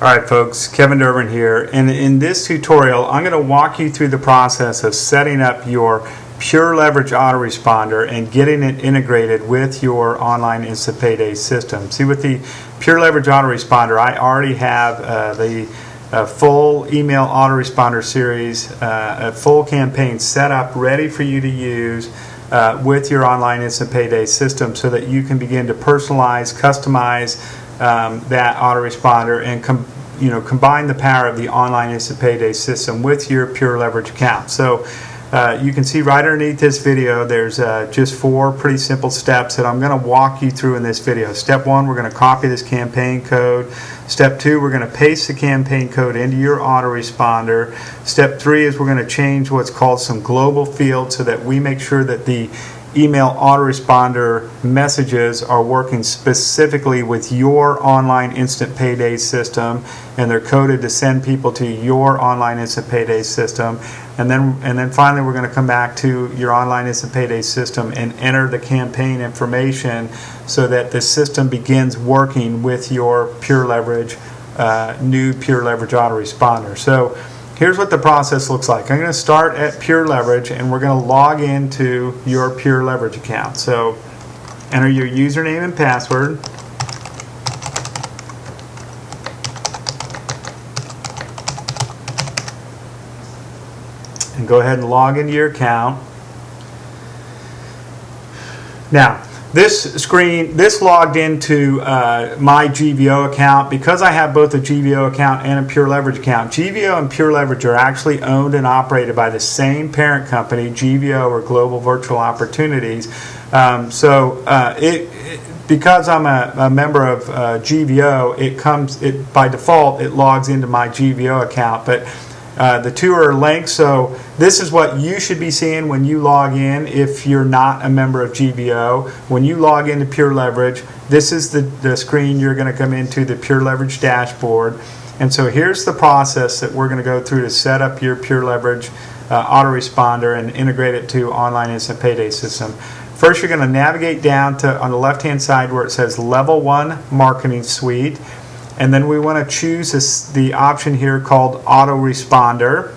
Alright folks, Kevin Durbin here, and in this tutorial I'm going to walk you through the process of setting up your PLarsetup autoresponder and getting it integrated with your online instant payday system. See, with the PLarsetup autoresponder I already have the full email autoresponder series, a full campaign set up ready for you to use with your online instant payday system so that you can begin to personalize, customize that autoresponder and combine the power of the online instant payday system with your PLarsetup account. So you can see right underneath this video there's just 4 pretty simple steps that I'm going to walk you through in this video. Step 1, we're going to copy this campaign code. Step 2, we're going to paste the campaign code into your autoresponder. Step 3 is we're going to change what's called some global fields so that we make sure that the email autoresponder messages are working specifically with your online instant payday system, and they're coded to send people to your online instant payday system. And then finally we're going to come back to your online instant payday system and enter the campaign information so that the system begins working with your new PLarsetup autoresponder. So here's what the process looks like. I'm going to start at PLarsetup and we're going to log into your PLarsetup account. So enter your username and password. And go ahead and log into your account. Now, this logged into my GVO account because I have both a GVO account and a PLarsetup account. GVO and PLarsetup are actually owned and operated by the same parent company, GVO or Global Virtual Opportunities. Because I'm a member of GVO, by default it logs into my GVO account, but the two are linked, so this is what you should be seeing when you log in if you're not a member of GVO. When you log into PLarsetup, this is the screen you're going to come into, the PLarsetup dashboard. And so here's the process that we're going to go through to set up your PLarsetup autoresponder and integrate it to online instant payday system. First, you're going to navigate down to on the left hand side where it says Level 1 Marketing Suite. And then we want to choose the option here called autoresponder.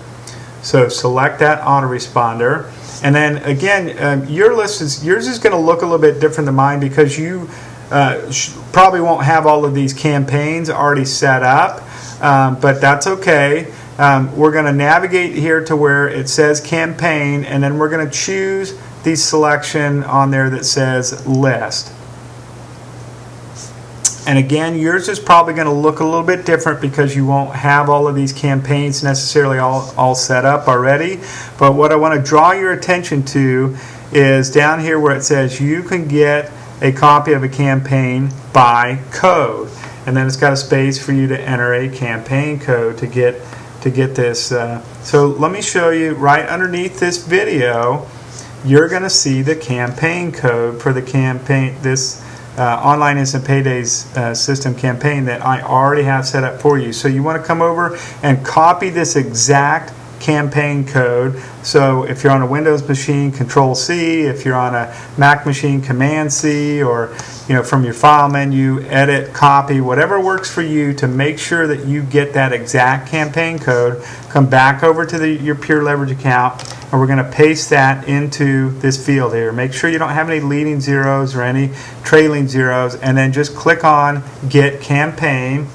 So select that autoresponder. And then again, yours is going to look a little bit different than mine because you probably won't have all of these campaigns already set up, but that's okay. We're going to navigate here to where it says campaign, and then we're going to choose the selection on there that says list. And again, yours is probably going to look a little bit different because you won't have all of these campaigns necessarily all set up already. But what I want to draw your attention to is down here where it says you can get a copy of a campaign by code. And then it's got a space for you to enter a campaign code to get this. So let me show you right underneath this video. You're going to see the campaign code for the campaign, online instant paydays system campaign that I already have set up for you. So you want to come over and copy this exact campaign code. So if you're on a Windows machine, Control-C. If you're on a Mac machine, Command-C, or from your file menu, edit, copy, whatever works for you to make sure that you get that exact campaign code. Come back over to your PLarsetup account, and we're going to paste that into this field here. Make sure you don't have any leading zeros or any trailing zeros, and then just click on Get Campaign,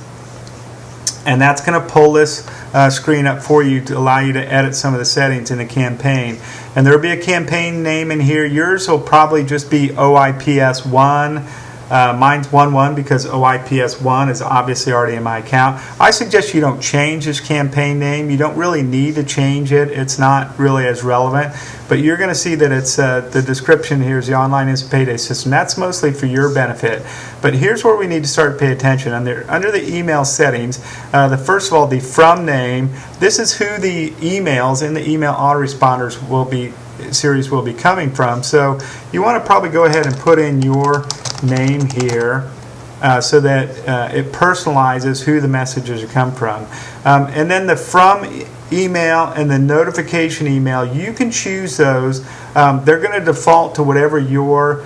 and that's going to pull this screen up for you to allow you to edit some of the settings in the campaign. And there will be a campaign name in here. Yours will probably just be OIPS1. Mine's 1-1 because OIPS1 is obviously already in my account. I suggest you don't change this campaign name. You don't really need to change it. It's not really as relevant. But you're going to see that it's the description here is the online instant payday system. That's mostly for your benefit. But here's where we need to start to pay attention. Under the email settings, first of all, the from name. This is who the emails in the email autoresponders series will be coming from. So you want to probably go ahead and put in your name here so that it personalizes who the messages come from. And then the from email and the notification email, you can choose those. They're going to default to whatever your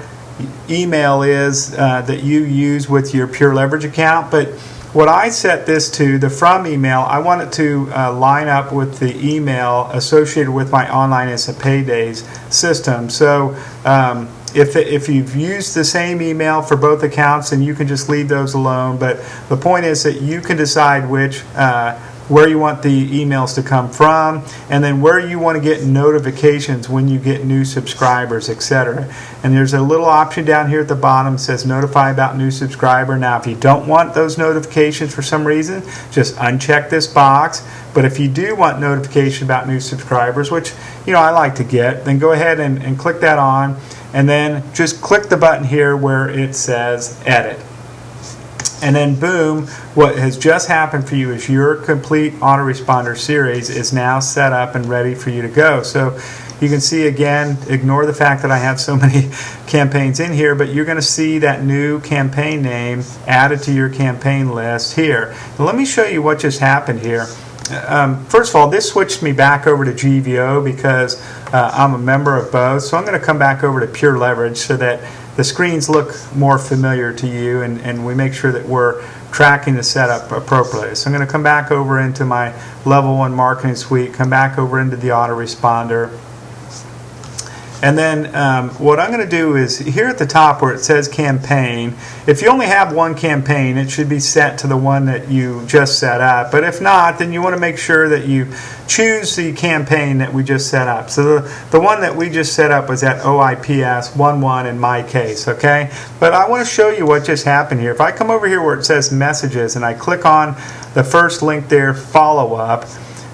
email is that you use with your PLarsetup account, but what I set this to, the from email, I want it to line up with the email associated with my online instant paydays system. So if you've used the same email for both accounts, then you can just leave those alone. But the point is that you can decide where you want the emails to come from, and then where you want to get notifications when you get new subscribers, etc. And there's a little option down here at the bottom that says notify about new subscriber. Now if you don't want those notifications for some reason, just uncheck this box. But if you do want notification about new subscribers, which I like to get, then go ahead and click that on, and then just click the button here where it says edit. And then boom, what has just happened for you is your complete autoresponder series is now set up and ready for you to go. So you can see, again, ignore the fact that I have so many campaigns in here, but you're going to see that new campaign name added to your campaign list here. Now let me show you what just happened here. First of all, this switched me back over to GVO because I'm a member of both. So I'm going to come back over to Pure Leverage so that the screens look more familiar to you, and we make sure that we're tracking the setup appropriately. So I'm going to come back over into my Level 1 Marketing Suite, come back over into the autoresponder. And then what I'm going to do is here at the top where it says campaign, if you only have one campaign, it should be set to the one that you just set up. But if not, then you want to make sure that you choose the campaign that we just set up. So the one that we just set up was that OIPS 11 in my case, okay? But I want to show you what just happened here. If I come over here where it says messages and I click on the first link there, follow up,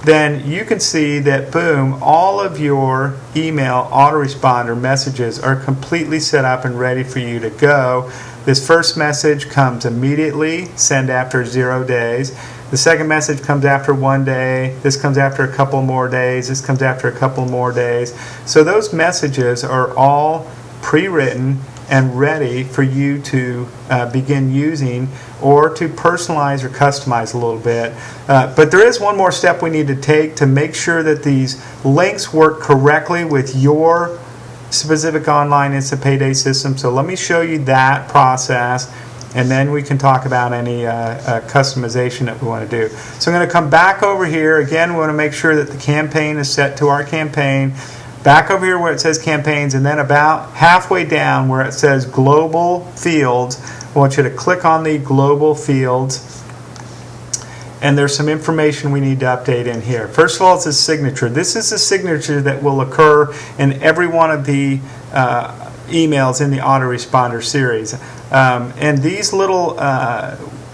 then you can see that, boom, all of your email autoresponder messages are completely set up and ready for you to go. This first message comes immediately, send after 0 days. The second message comes after 1 day. This comes after a couple more days. This comes after a couple more days. So those messages are all pre-written and ready for you to begin using or to personalize or customize a little bit. But there is one more step we need to take to make sure that these links work correctly with your specific online instant payday system. So let me show you that process, and then we can talk about any customization that we want to do. So I'm going to come back over here. Again, we want to make sure that the campaign is set to our campaign. Back over here where it says campaigns, and then about halfway down where it says global fields, I want you to click on the global fields, and there's some information we need to update in here. First of all, it's a signature. This is a signature that will occur in every one of the emails in the autoresponder series. And these little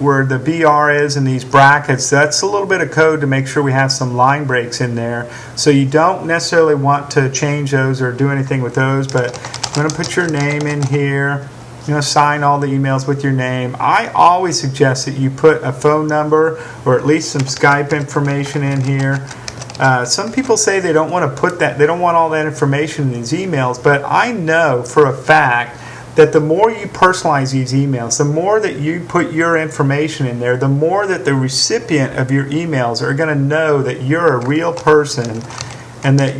where the BR is and these brackets, that's a little bit of code to make sure we have some line breaks in there. So you don't necessarily want to change those or do anything with those, but I'm going to put your name in here. You're going to sign all the emails with your name. I always suggest that you put a phone number or at least some Skype information in here. Some people say they don't want to put that, they don't want all that information in these emails, but I know for a fact that the more you personalize these emails, the more that you put your information in there, the more that the recipient of your emails are going to know that you're a real person and that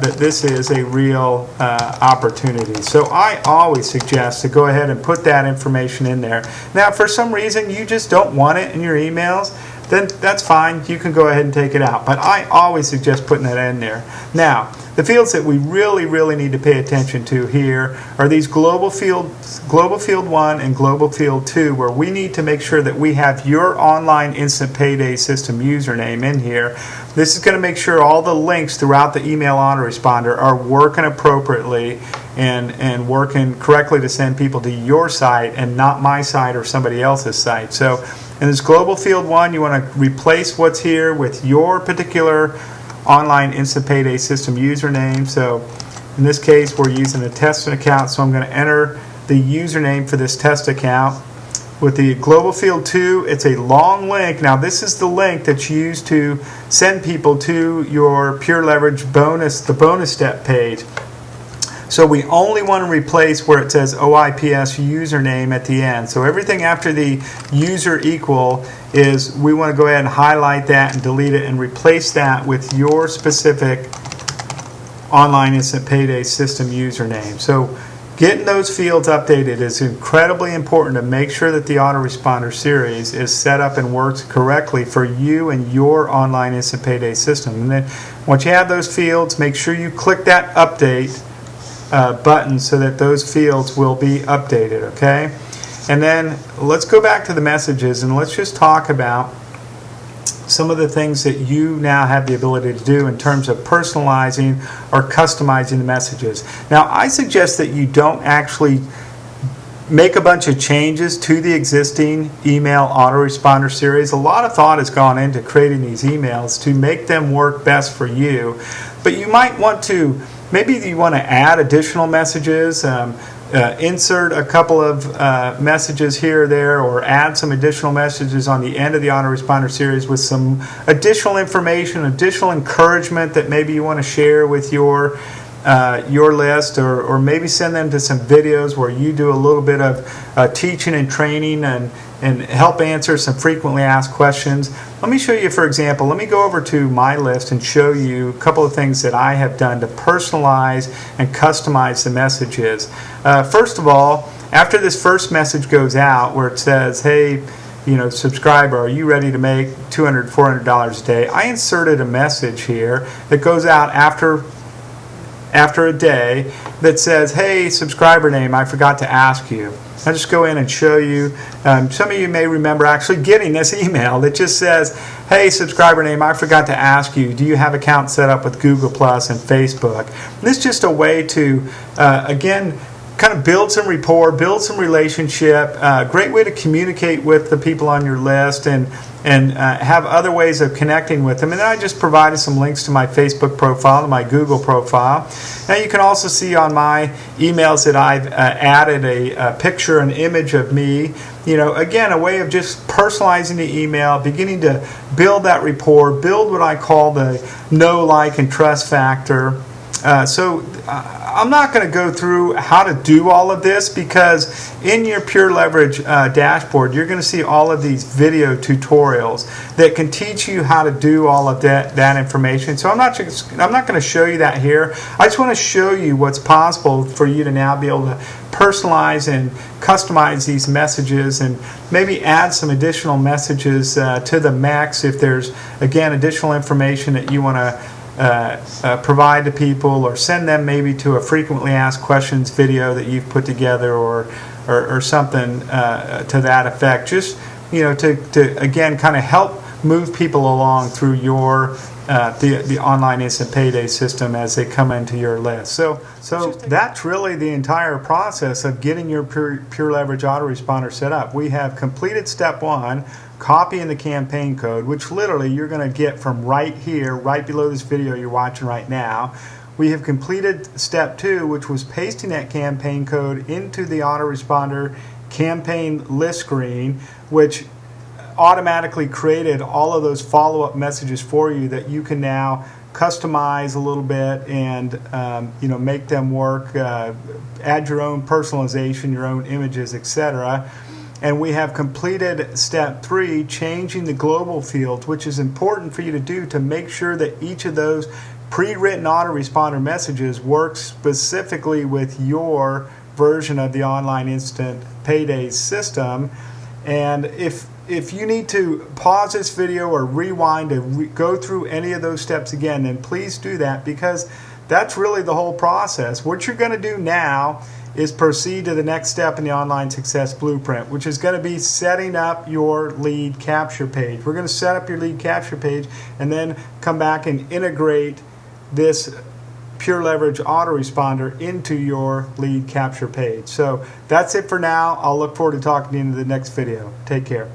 that this is a real opportunity. So I always suggest to go ahead and put that information in there. Now, if for some reason you just don't want it in your emails, then that's fine. You can go ahead and take it out. But I always suggest putting that in there. Now, the fields that we really need to pay attention to here are these global field 1 and global field 2, where we need to make sure that we have your online instant payday system username in here. This is going to make sure all the links throughout the email autoresponder are working appropriately and working correctly to send people to your site and not my site or somebody else's site. So in this global field 1, you want to replace what's here with your particular online instant payday system username. So in this case, we're using a test account, so I'm going to enter the username for this test account. With the global field 2, it's a long link. Now this is the link that's used to send people to your Pure Leverage bonus, the bonus step page. So we only want to replace where it says OIPS username at the end. So everything after the user equal is, we want to go ahead and highlight that and delete it and replace that with your specific online instant payday system username. So Getting those fields updated is incredibly important to make sure that the autoresponder series is set up and works correctly for you and your online instant payday system. And then once you have those fields, make sure you click that update button so that those fields will be updated, okay? And then let's go back to the messages and let's just talk about some of the things that you now have the ability to do in terms of personalizing or customizing the messages. Now, I suggest that you don't actually make a bunch of changes to the existing email autoresponder series. A lot of thought has gone into creating these emails to make them work best for you, but you might want to, maybe you want to add additional messages, insert a couple of messages here or there, or add some additional messages on the end of the autoresponder series with some additional information, additional encouragement that maybe you want to share with your list, or maybe send them to some videos where you do a little bit of teaching and training and help answer some frequently asked questions. Let me show you, for example, let me go over to my list and show you a couple of things that I have done to personalize and customize the messages. First of all, after this first message goes out where it says, hey, subscriber, are you ready to make $200, $400 a day? I inserted a message here that goes out after a day that says, hey, subscriber name, I forgot to ask you. I'll just go in and show you. Some of you may remember actually getting this email that just says, hey, subscriber name, I forgot to ask you, do you have accounts set up with Google Plus and Facebook? And this is just a way to, again, kind of build some rapport, build some relationship, great way to communicate with the people on your list and have other ways of connecting with them. And then I just provided some links to my Facebook profile, to my Google profile. Now you can also see on my emails that I've added a picture, an image of me. Again, a way of just personalizing the email, beginning to build that rapport, build what I call the know, like, and trust factor. I'm not going to go through how to do all of this because in your Pure Leverage dashboard, you're going to see all of these video tutorials that can teach you how to do all of that information. So I'm not going to show you that here. I just want to show you what's possible for you to now be able to personalize and customize these messages and maybe add some additional messages to the mix if there's, again, additional information that you want to provide to people, or send them maybe to a frequently asked questions video that you've put together, or something to that effect. Just to again kind of help move people along through your the online instant payday system as they come into your list. So that's really the entire process of getting your Pure Leverage autoresponder set up. We have completed step one, copying the campaign code, which literally you're going to get from right here, right below this video you're watching right now. We have completed step two, which was pasting that campaign code into the autoresponder campaign list screen, which automatically created all of those follow-up messages for you that you can now customize a little bit and make them work, add your own personalization, your own images, etc. And we have completed step three, changing the global fields, which is important for you to do to make sure that each of those pre-written autoresponder messages works specifically with your version of the online instant payday system. And if you need to pause this video or rewind to go through any of those steps again, then please do that, because that's really the whole process. What you're going to do now is proceed to the next step in the Online Success Blueprint, which is going to be setting up your lead capture page. We're going to set up your lead capture page and then come back and integrate this Pure Leverage autoresponder into your lead capture page. So that's it for now. I'll look forward to talking to you in the next video. Take care.